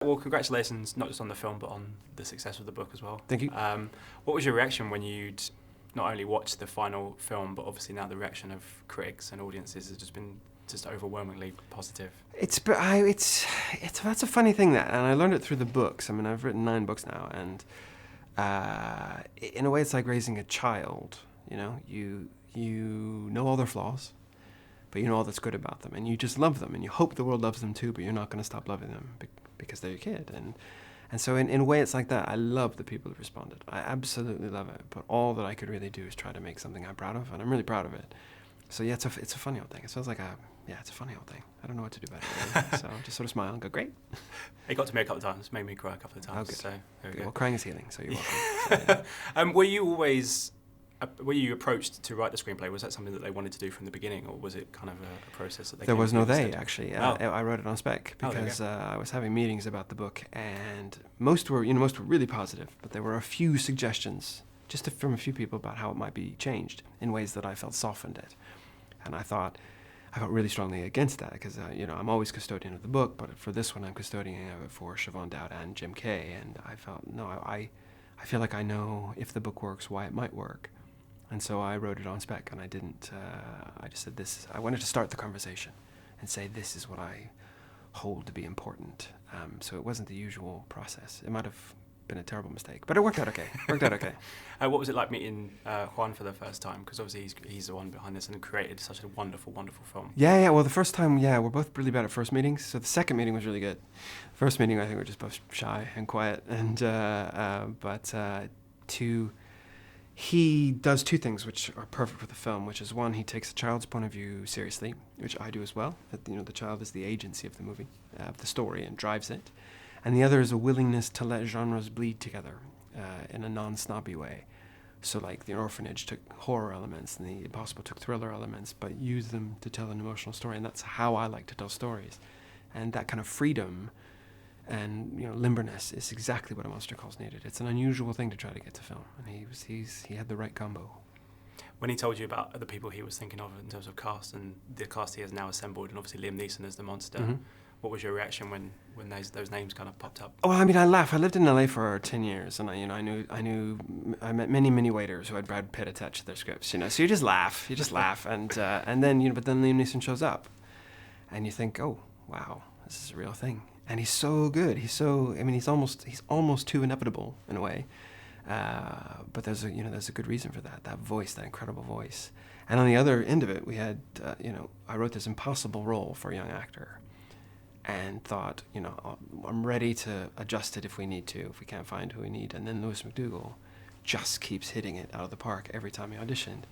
Well, congratulations, not just on the film, but on the success of the book as well. Thank you. What was your reaction when you'd not only watched the final film, but obviously now the reaction of critics and audiences has just been overwhelmingly positive? That's a funny thing, that, and I learned it through the books. I mean, I've written 9 books now, and in a way it's like raising a child. You know, you know all their flaws, but you know all that's good about them, and you just love them, and you hope the world loves them too, but you're not going to stop loving them because they're your kid. And so in a way it's like that. I love the people who responded. I absolutely love it, but all that I could really do is try to make something I'm proud of, and I'm really proud of it. So yeah, it's a funny old thing. It sounds like it's a funny old thing. I don't know what to do about it, really. So just sort of smile and go, great. It got to me a couple of times, made me cry a couple of times. Oh, good. So there we go. Well, crying is healing, so you're welcome. So, yeah. Were you approached to write the screenplay? Was that something that they wanted to do from the beginning, or was it kind of a process that they? There was no they, instead? actually. Oh. I wrote it on spec because I was having meetings about the book, and most were really positive, but there were a few suggestions, just from a few people, about how it might be changed in ways that I felt softened it. And I felt really strongly against that because I'm always custodian of the book, but for this one I'm custodian of it for Siobhan Dowd and Jim Kay, and I felt I feel like I know if the book works why it might work. And so I wrote it on spec, and I didn't, I just said I wanted to start the conversation and say this is what I hold to be important. So it wasn't the usual process. It might have been a terrible mistake, but it worked out okay. What was it like meeting Juan for the first time? Because obviously he's the one behind this and created such a wonderful, wonderful film. Yeah, well the first time, we're both really bad at first meetings, so the second meeting was really good. First meeting I think we're just both shy and quiet, and he does 2 things which are perfect for the film, which is, one, he takes the child's point of view seriously, which I do as well. The child is the agency of the movie, of the story, and drives it. And the other is a willingness to let genres bleed together in a non-snobby way. So like The Orphanage took horror elements and The Impossible took thriller elements, but used them to tell an emotional story, and that's how I like to tell stories. And that kind of freedom and limberness is exactly what a Monster Calls needed. It's an unusual thing to try to get to film, and he had the right combo. When he told you about the people he was thinking of in terms of cast and the cast he has now assembled, and obviously Liam Neeson as the monster, Mm-hmm. What was your reaction when those names kind of popped up? Oh, I mean, I laugh. I lived in LA for 10 years, and I met many waiters who had Brad Pitt attached to their scripts. So you just laugh, and then but then Liam Neeson shows up, and you think, oh wow, this is a real thing. And he's so good. He's almost too inevitable in a way. But there's a good reason for that. That voice, that incredible voice. And on the other end of it, we had, I wrote this impossible role for a young actor, and thought, I'm ready to adjust it if we need to, if we can't find who we need. And then Lewis MacDougall just keeps hitting it out of the park every time he auditioned.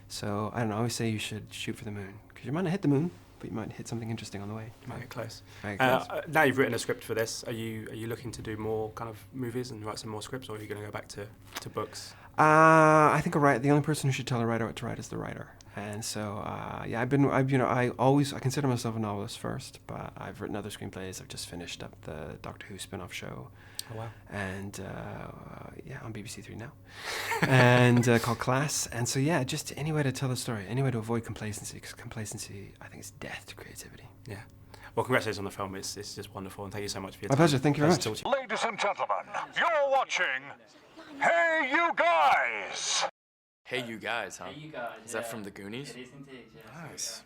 So I don't know. I always say you should shoot for the moon, because you might not hit the moon, but you might hit something interesting on the way. You might get close. Close. Now you've written a script for this. Are you looking to do more kind of movies and write some more scripts, or are you going to go back to books? I think the only person who should tell a writer what to write is the writer. And so, I consider myself a novelist first, but I've written other screenplays. I've just finished up the Doctor Who spin-off show. Oh, wow. And, on BBC 3 now. And called Class. And so, just any way to tell a story, any way to avoid complacency, because complacency, I think, is death to creativity. Yeah. Well, congratulations on the film. It's just wonderful, and thank you so much for your My time. pleasure. Thank you very much. Ladies and gentlemen, you're watching Hey You Guys! Hey You Guys, huh? Hey, you guys. Is that from the Goonies? It is indeed, yeah. Nice.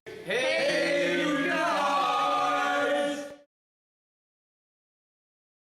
Hey!